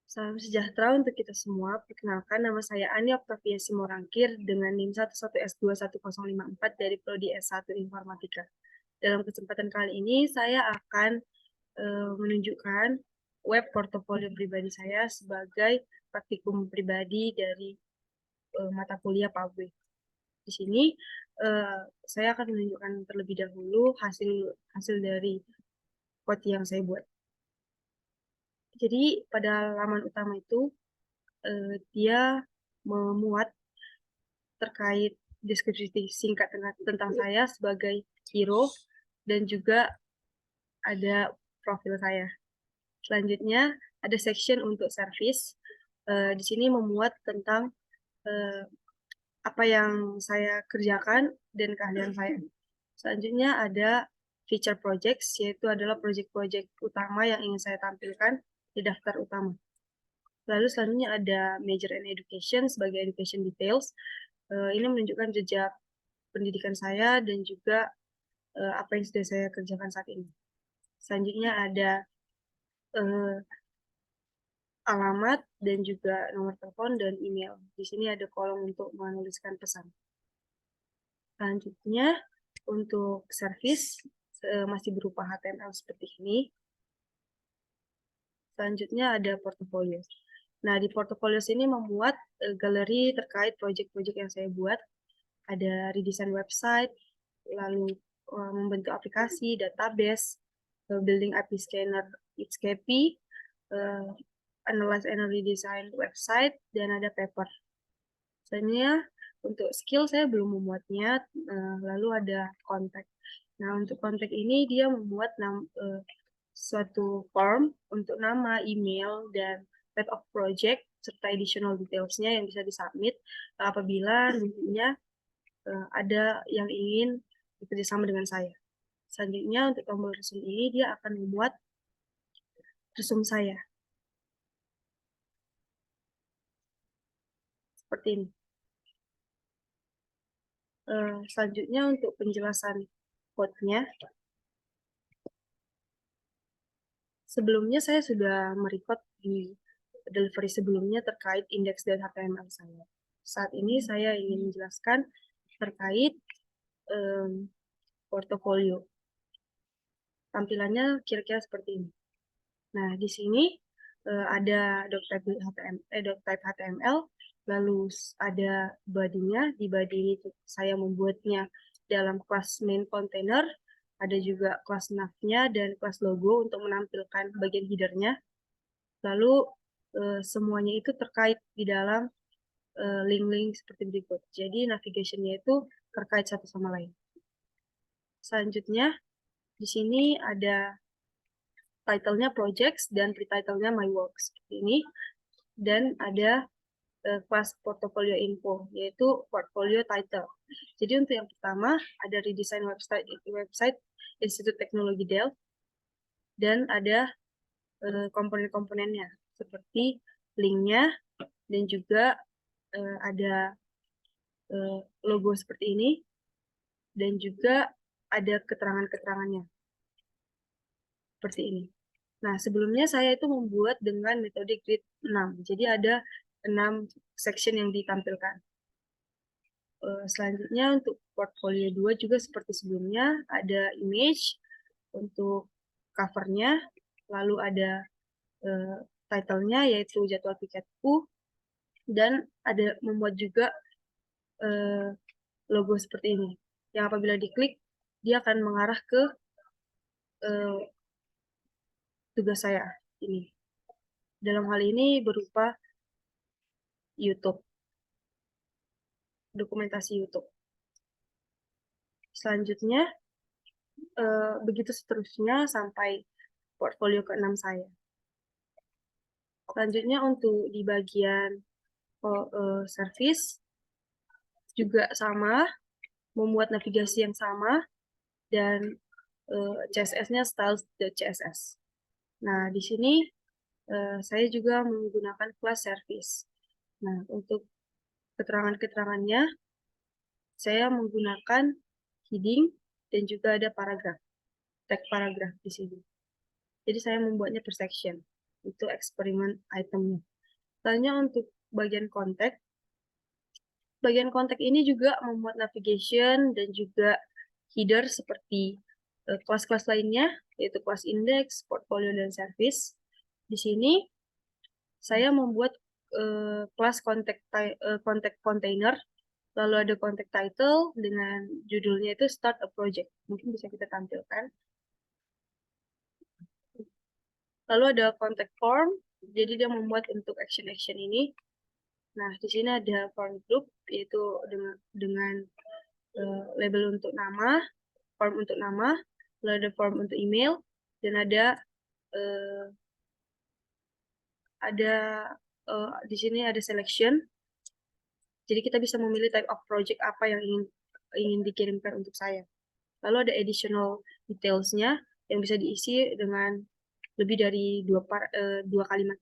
Salam sejahtera untuk kita semua. Perkenalkan, nama saya Ani Oktavia Simorangkir dengan NIM 11S21054 dari Prodi S1 Informatika. Dalam kesempatan kali ini, saya akan menunjukkan web portofolio pribadi saya sebagai praktikum pribadi dari mata kuliah PABWE. Di sini, saya akan menunjukkan terlebih dahulu hasil dari code yang saya buat. Jadi, pada laman utama itu, dia memuat terkait deskripsi singkat tentang saya sebagai hero dan juga ada profil saya. Selanjutnya ada section untuk service. Di sini memuat tentang apa yang saya kerjakan dan keahlian saya. Selanjutnya ada feature projects, yaitu adalah project-project utama yang ingin saya tampilkan di daftar utama. Lalu selanjutnya ada major and education sebagai education details. Ini menunjukkan jejak pendidikan saya dan juga apa yang sudah saya kerjakan saat ini. Selanjutnya ada alamat dan juga nomor telepon dan email. Di sini ada kolom untuk menuliskan pesan. Selanjutnya untuk service masih berupa HTML seperti ini. Selanjutnya ada portofolio. Nah, di portofolio ini memuat galeri terkait proyek-proyek yang saya buat. Ada redesign website, lalu membentuk aplikasi, database, building API scanner, Itscapi, analyze and redesign website, dan ada paper. Selanjutnya, untuk skill saya belum memuatnya, lalu ada kontak. Nah, untuk kontak ini dia memuat suatu form untuk nama, email, dan type of project, serta additional details-nya yang bisa disubmit apabila nantinya ada yang ingin bekerjasama dengan saya. Selanjutnya, untuk tombol resume ini, dia akan memuat resume saya. Seperti ini. Selanjutnya, untuk penjelasan code-nya, sebelumnya saya sudah merecord di delivery sebelumnya terkait indeks dan HTML saya. Saat ini saya ingin menjelaskan terkait portofolio. Tampilannya kira-kira seperti ini. Nah, di sini ada doctype HTML, lalu ada body-nya. Di body itu saya membuatnya dalam kelas main container, ada juga kelas nav-nya dan kelas logo untuk menampilkan bagian header-nya. Lalu semuanya itu terkait di dalam link-link seperti berikut. Jadi navigation-nya itu terkait satu sama lain. Selanjutnya, di sini ada title-nya projects dan pre-title-nya my work seperti ini. Dan ada kelas portfolio info, yaitu portfolio title. Jadi untuk yang pertama, ada redesign website Institut Teknologi Delft, dan ada komponen-komponennya, seperti link-nya, dan juga ada logo seperti ini, dan juga ada keterangan-keterangannya, seperti ini. Nah, sebelumnya saya itu membuat dengan metode grid 6. Jadi ada 6 section yang ditampilkan. Selanjutnya untuk portfolio 2 juga seperti sebelumnya, ada image untuk covernya, lalu ada title-nya yaitu jadwal tiketku, dan ada membuat juga logo seperti ini, yang apabila diklik, dia akan mengarah ke tugas saya ini. Dalam hal ini berupa YouTube, dokumentasi YouTube. Selanjutnya, begitu seterusnya sampai portfolio ke-6 saya. Selanjutnya untuk di bagian service, juga sama, membuat navigasi yang sama, dan CSS-nya styles.css. Nah, di sini saya juga menggunakan kelas service. Nah, untuk keterangan-keterangannya, saya menggunakan heading dan juga ada paragraf, tag paragraf di sini. Jadi saya membuatnya per section. itu eksperimen itemnya. Selanjutnya untuk bagian kontak ini juga memuat navigation dan juga header seperti kelas-kelas lainnya, yaitu kelas index, portfolio, dan service. Di sini saya membuat kelas contact container, lalu ada contact title dengan judulnya itu start a project. Mungkin bisa kita tampilkan. Lalu ada contact form, jadi dia membuat untuk action-action ini. Nah, di sini ada form group, yaitu dengan label untuk nama, form untuk nama, lalu ada form untuk email, dan ada di sini ada selection. Jadi kita bisa memilih type of project apa yang ingin dikirimkan untuk saya. Lalu ada additional details-nya yang bisa diisi dengan lebih dari dua kalimat.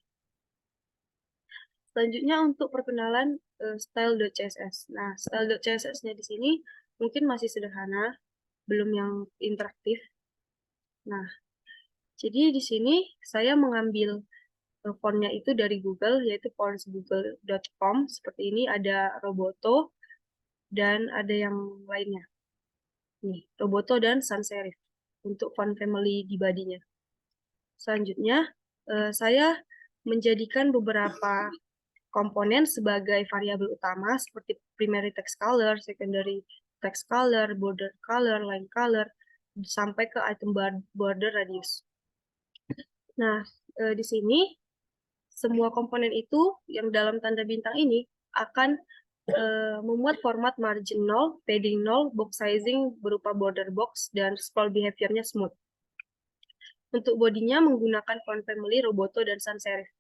Selanjutnya untuk perkenalan style.css. Nah, style.css-nya di sini mungkin masih sederhana, belum yang interaktif. Nah, jadi di sini saya mengambil fontnya itu dari Google, yaitu fontsgoogle.com. Seperti ini ada Roboto dan ada yang lainnya. Nih, Roboto dan sans serif untuk font family di bodinya. Selanjutnya, saya menjadikan beberapa komponen sebagai variabel utama seperti primary text color, secondary text color, border color, line color, sampai ke item border radius. Nah, di sini semua komponen itu yang dalam tanda bintang ini akan memuat format margin 0, padding 0, box sizing berupa border box, dan scroll behavior-nya smooth. Untuk bodinya menggunakan font family Roboto dan sans serif.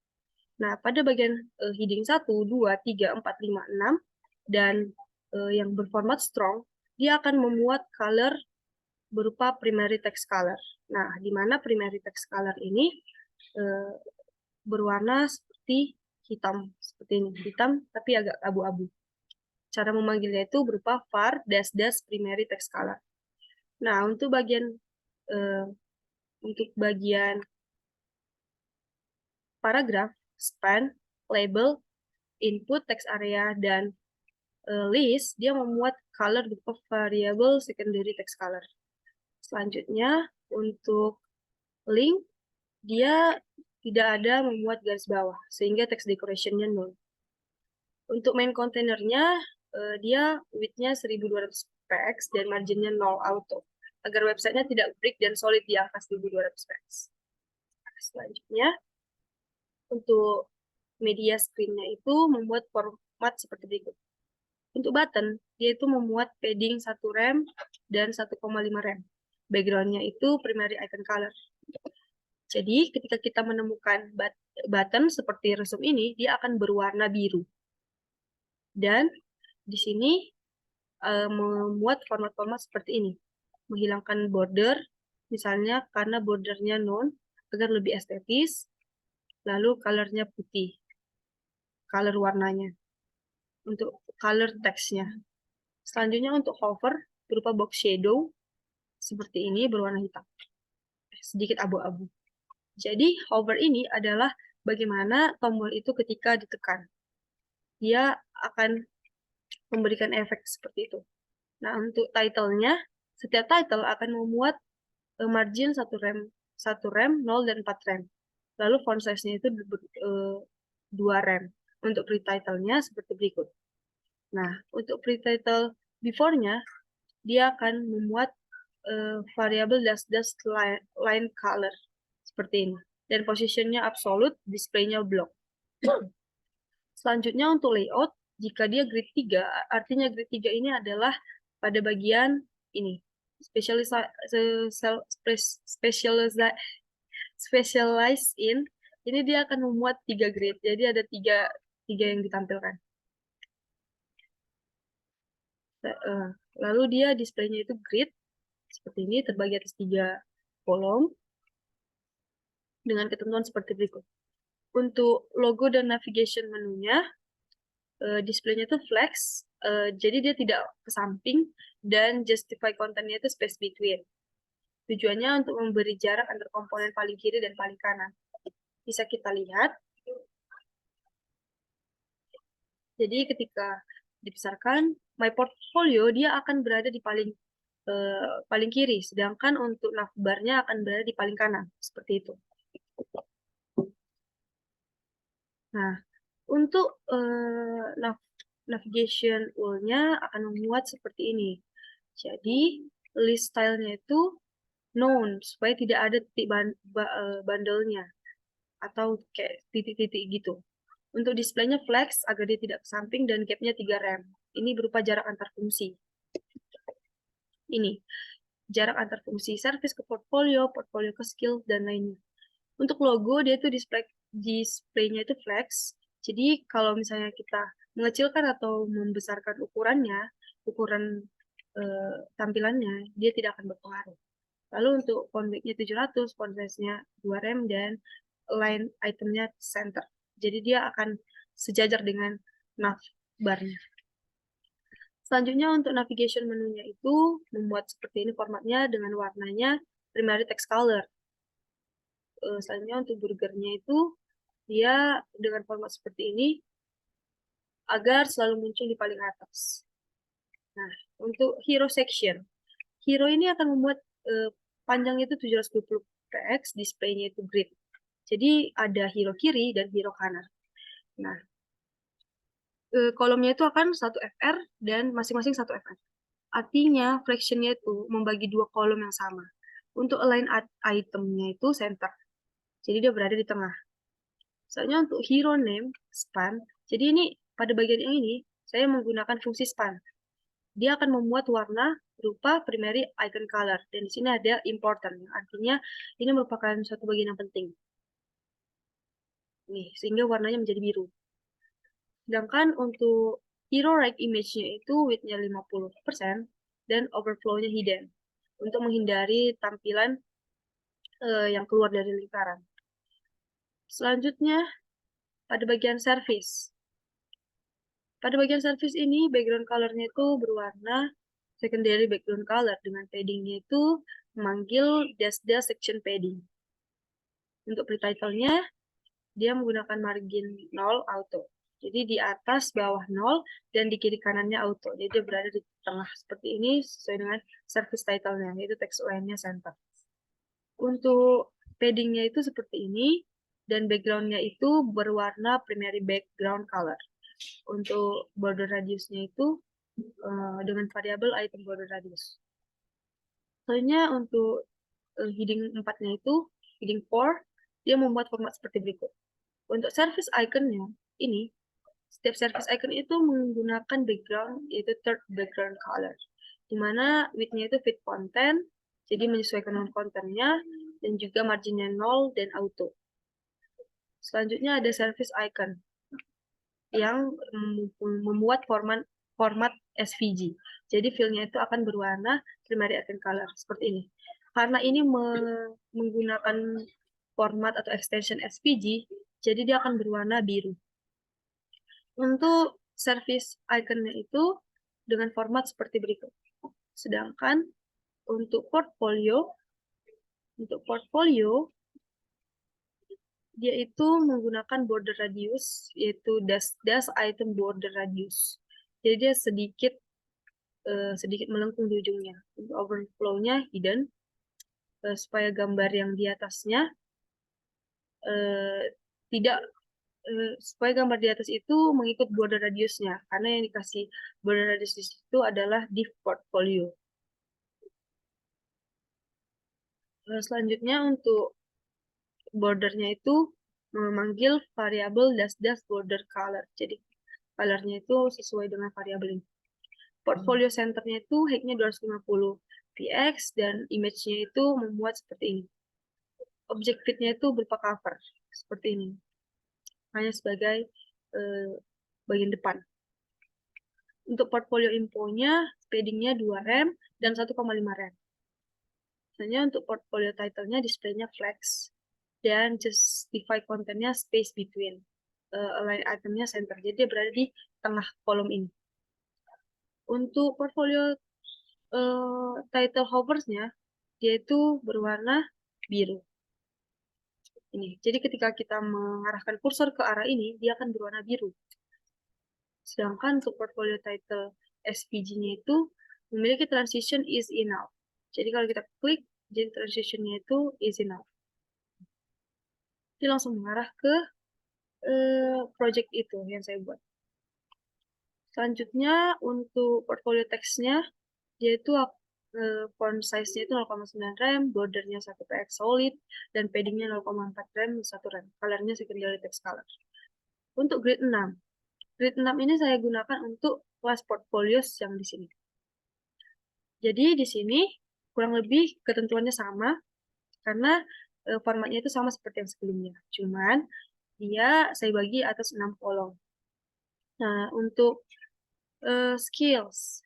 Nah, pada bagian heading 1, 2, 3, 4, 5, 6, dan yang berformat strong, dia akan memuat color berupa primary text color. Nah, di mana primary text color ini berwarna seperti hitam, seperti ini, hitam tapi agak abu-abu. Cara memanggilnya itu berupa var dash primary text color. Nah, untuk bagian paragraf, span, label, input, text area, dan list, dia memuat color berupa variable secondary text color. Selanjutnya, untuk link, dia tidak ada memuat garis bawah, sehingga text decoration-nya 0. Untuk main containernya, dia width-nya 1200 px dan margin-nya 0 auto, agar websitenya tidak break dan solid di angka 1200 px. Selanjutnya, untuk media screen-nya itu membuat format seperti berikut. Untuk button, dia itu memuat padding 1 rem dan 1,5 rem. Background-nya itu primary icon color. Jadi, ketika kita menemukan button seperti resume ini, dia akan berwarna biru. Dan di sini memuat format-format seperti ini. Menghilangkan border, misalnya karena bordernya non, agar lebih estetis. Lalu color-nya putih. Color warnanya. Untuk color text-nya. Selanjutnya untuk hover, berupa box shadow, seperti ini berwarna hitam. Sedikit abu-abu. Jadi, hover ini adalah bagaimana tombol itu ketika ditekan. Dia akan memberikan efek seperti itu. Nah, untuk title-nya, setiap title akan memuat margin 1 rem, 0, dan 4 rem. Lalu font size-nya itu 2 rem. Untuk pre-title-nya seperti berikut. Nah, untuk pre-title before-nya, dia akan memuat variabel dash line color seperti ini. Dan position-nya absolute, display-nya block. Selanjutnya untuk layout, jika dia grid 3, artinya grid 3 ini adalah pada bagian ini. Specialize in, ini dia akan memuat 3 grid. Jadi ada 3 yang ditampilkan. Lalu dia display-nya itu grid, seperti ini, terbagi atas 3 kolom, dengan ketentuan seperti berikut. Untuk logo dan navigation menunya, display-nya itu flex, jadi dia tidak ke samping, dan justify kontennya itu space between. Tujuannya untuk memberi jarak antar komponen paling kiri dan paling kanan. bisa kita lihat. Jadi ketika dibesarkan, My Portfolio dia akan berada di paling kiri, sedangkan untuk navbarnya akan berada di paling kanan, seperti itu. Nah, untuk navigation wheel-nya akan memuat seperti ini. Jadi, list style-nya itu known, supaya tidak ada titik bandelnya, atau kayak titik-titik gitu. Untuk displaynya flex, agar dia tidak ke samping, dan gap-nya 3 rem. Ini berupa jarak antar fungsi. Ini, jarak antar fungsi service ke portfolio, portfolio ke skill, dan lainnya. Untuk logo, dia tuh displaynya itu flex. Jadi kalau misalnya kita mengecilkan atau membesarkan ukuran tampilannya, dia tidak akan berpengaruh. Lalu untuk font weight-nya 700, font size-nya 2 rem, dan line itemnya center. Jadi dia akan sejajar dengan nav bar-nya. Selanjutnya untuk navigation menunya itu membuat seperti ini formatnya dengan warnanya primary text color. Selanjutnya untuk burgernya itu dia dengan format seperti ini agar selalu muncul di paling atas. Nah, untuk hero section, hero ini akan membuat panjangnya itu 720 px, displaynya itu grid. Jadi ada hero kiri dan hero kanan. Nah, kolomnya itu akan 1 fr dan masing-masing 1 fr. Artinya fractionnya itu membagi 2 kolom yang sama. Untuk align itemnya itu center. Jadi dia berada di tengah. Soalnya untuk hero name span, jadi ini pada bagian yang ini saya menggunakan fungsi span. Dia akan memuat warna berupa primary icon color, dan di sini ada important, artinya ini merupakan suatu bagian yang penting. Nih, sehingga warnanya menjadi biru. Sedangkan untuk hero right image-nya itu width-nya 50% dan overflow-nya hidden untuk menghindari tampilan yang keluar dari lingkaran. Selanjutnya pada bagian service. Pada bagian service ini, background color-nya itu berwarna secondary background color dengan padding-nya itu memanggil dash section padding. Untuk pre-title-nya, dia menggunakan margin 0 auto. Jadi di atas bawah 0 dan di kiri kanannya auto. Jadi dia berada di tengah seperti ini sesuai dengan service title-nya, yaitu text line-nya center. Untuk padding-nya itu seperti ini, dan background-nya itu berwarna primary background color. Untuk border radius-nya itu dengan variabel item border radius. Soalnya untuk heading 4-nya itu, heading 4, dia membuat format seperti berikut. Untuk service icon-nya, ini, setiap service icon itu menggunakan background, yaitu third background color. Di mana width-nya itu fit content, jadi menyesuaikan dengan kontennya, dan juga marginnya 0 dan auto. Selanjutnya ada service icon yang membuat format SVG. Jadi fill-nya itu akan berwarna primary icon color seperti ini. Karena ini menggunakan format atau extension SVG, jadi dia akan berwarna biru. Untuk service icon-nya itu dengan format seperti berikut. Sedangkan untuk portfolio dia itu menggunakan border radius, yaitu dash item border radius. Jadi dia sedikit melengkung di ujungnya. Untuk overflow-nya hidden, supaya gambar yang di atasnya tidak supaya gambar di atas itu mengikut border radiusnya, karena yang dikasih border radius itu adalah div portfolio. Selanjutnya untuk bordernya itu memanggil variabel dash border color. Jadi colornya itu sesuai dengan variabel ini. Portfolio centernya itu height-nya 250 px dan image-nya itu memuat seperti ini. Object fit-nya itu berupa cover seperti ini, hanya sebagai bagian depan. Untuk portfolio info-nya, padding-nya 2 rem dan 1,5 rem. Misalnya untuk portfolio title-nya display-nya flex dan justify kontennya space between. Align itemnya center, jadi dia berada di tengah kolom ini. Untuk portfolio title hovers-nya, dia itu berwarna biru. Ini. Jadi ketika kita mengarahkan kursor ke arah ini, dia akan berwarna biru. Sedangkan untuk portfolio title SVG-nya itu memiliki transition is enough. Jadi kalau kita klik, jadi transition-nya itu is enough. Dia langsung mengarah ke project itu yang saya buat. Selanjutnya untuk portfolio text-nya, dia itu font size-nya itu 0,9 rem, bordernya 1 px solid, dan padding-nya 0,4 rem, 1 rem. Color-nya secondary text color. Untuk grade 6. Grade 6 ini saya gunakan untuk kelas portfolios yang di sini. Jadi di sini kurang lebih ketentuannya sama, karena formatnya itu sama seperti yang sebelumnya. Cuman dia saya bagi atas 6 kolom. Nah, untuk skills.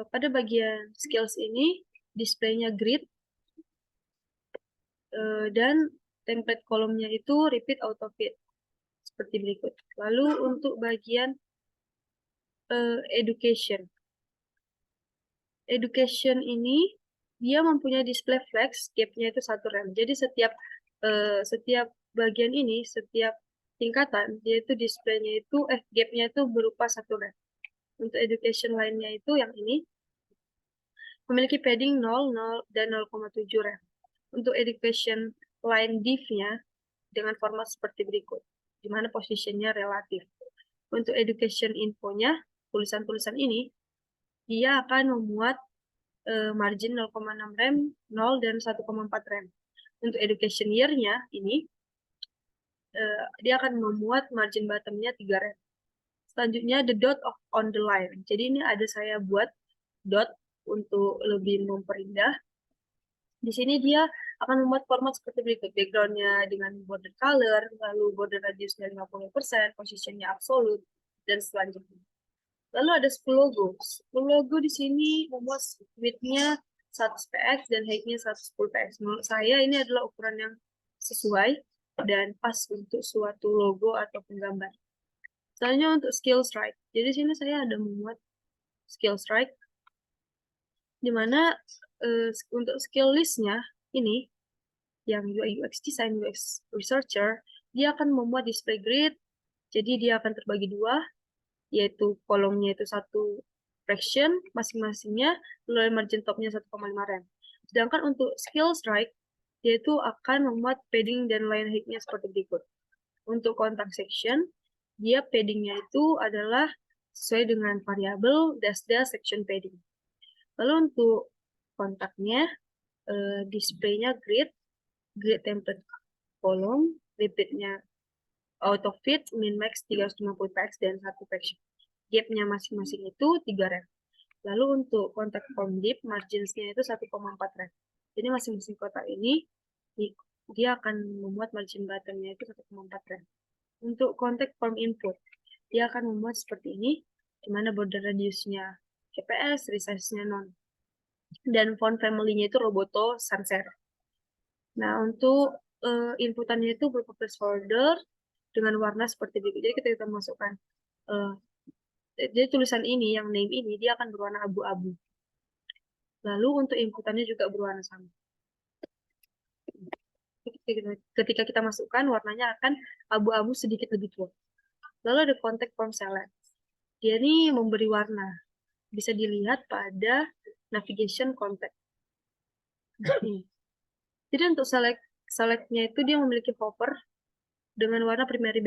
Pada bagian skills ini, displaynya grid, dan template kolomnya itu repeat auto fit, seperti berikut. Lalu untuk bagian education. Education ini, dia mempunyai display flex, gap-nya itu 1 rem. Jadi setiap bagian ini, setiap tingkatan, dia itu display-nya itu, gap-nya itu berupa 1 rem. Untuk education lainnya itu yang ini, memiliki padding 0, 0, dan 0,7 rem. Untuk education line div-nya dengan format seperti berikut, di mana positionnya relatif. Untuk education info-nya, tulisan-tulisan ini, dia akan memuat margin 0,6 rem, 0, dan 1,4 rem. Untuk education year-nya ini, dia akan memuat margin bottom-nya 3 rem. Selanjutnya, the dot on the line. Jadi ini ada saya buat dot untuk lebih memperindah. Di sini dia akan membuat format seperti berikut. Background-nya dengan border color, lalu border radiusnya 50%, positionnya absolute, dan selanjutnya. Lalu ada 10 logo. 10 logo di sini membuat width-nya 100 px dan height-nya 110 px. Menurut saya ini adalah ukuran yang sesuai dan pas untuk suatu logo atau penggambar. Selanjutnya untuk skill strike. Jadi di sini saya ada membuat skill strike, di mana untuk skill list-nya ini, yang UI UX design, UX researcher, dia akan membuat display grid. Jadi dia akan terbagi 2, yaitu kolomnya itu 1 fraction masing-masingnya, lalu margin topnya 1,5 rem. Sedangkan untuk skill strike, dia itu akan memuat padding dan line height-nya seperti berikut. Untuk contact section, dia padding-nya itu adalah sesuai dengan variabel dash section padding. Lalu untuk kontaknya, display-nya grid template kolom, repeat-nya auto fit, min max 350 px dan 1 fraction. Gap-nya masing-masing itu 3 rem. Lalu untuk kontak form deep, margins-nya itu 1,4 rem. Jadi masing-masing kotak ini, dia akan membuat margin bottom-nya itu 1,4 rem. Untuk kontak form input, dia akan membuat seperti ini, di mana border radiusnya CPS, resize-nya non. Dan font family-nya itu Roboto Sans Serif. Nah, untuk inputannya itu berupa placeholder dengan warna seperti berikut. Jadi ketika kita masukkan, jadi tulisan ini, yang name ini, dia akan berwarna abu-abu. Lalu untuk inputannya juga berwarna sama. Ketika kita masukkan, warnanya akan abu-abu sedikit lebih tua. Lalu ada contact form select. Dia ini memberi warna. Bisa dilihat pada navigation contact. Jadi untuk select-nya itu dia memiliki hover dengan warna primary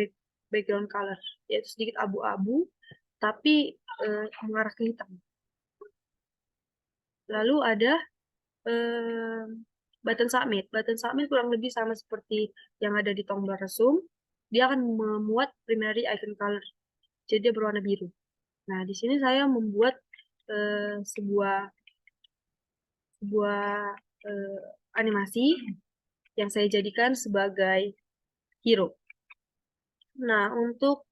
background color, yaitu sedikit abu-abu, tapi mengarah ke hitam. Lalu ada button submit. Button submit kurang lebih sama seperti yang ada di tombol resume. Dia akan memuat primary icon color, jadi dia berwarna biru. Nah, di sini saya membuat sebuah animasi yang saya jadikan sebagai hero. Nah, untuk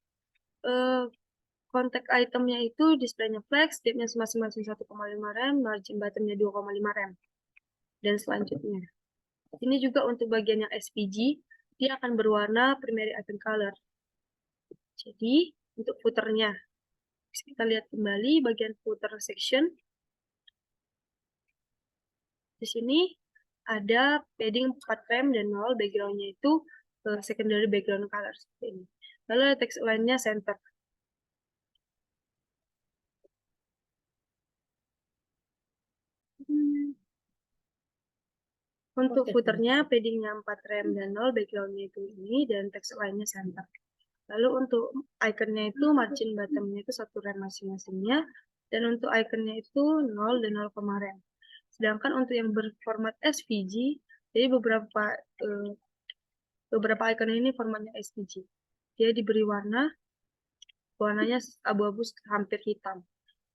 kontak itemnya itu displaynya flex, depth-nya masing-masing 1,5 rem, margin bottom-nya 2,5 rem. Dan selanjutnya. Ini juga untuk bagian yang SVG, dia akan berwarna primary icon color. Jadi, untuk footernya. Bisa kita lihat kembali bagian footer section. Di sini ada padding 4 rem dan 0, backgroundnya itu secondary background color seperti ini. Lalu text align-nya center. Untuk footernya, paddingnya 4 rem dan 0, backgroundnya itu ini, dan text align-nya center. Lalu untuk iconnya itu margin bottomnya itu 1 rem masing-masingnya, dan untuk iconnya itu 0 dan 0, rem. Sedangkan untuk yang berformat SVG, jadi beberapa icon ini formatnya SVG. Dia diberi warnanya abu-abu hampir hitam.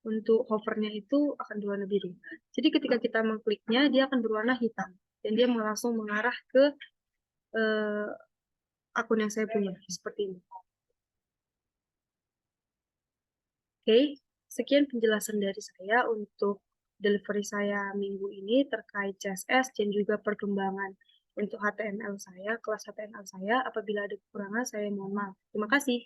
Untuk hovernya itu akan berwarna biru. Jadi ketika kita mengkliknya, dia akan berwarna hitam. Dan dia langsung mengarah ke akun yang saya punya, seperti ini. Oke, sekian penjelasan dari saya untuk delivery saya minggu ini terkait CSS dan juga perkembangan untuk HTML saya, kelas HTML saya. Apabila ada kekurangan, saya mohon maaf. Terima kasih.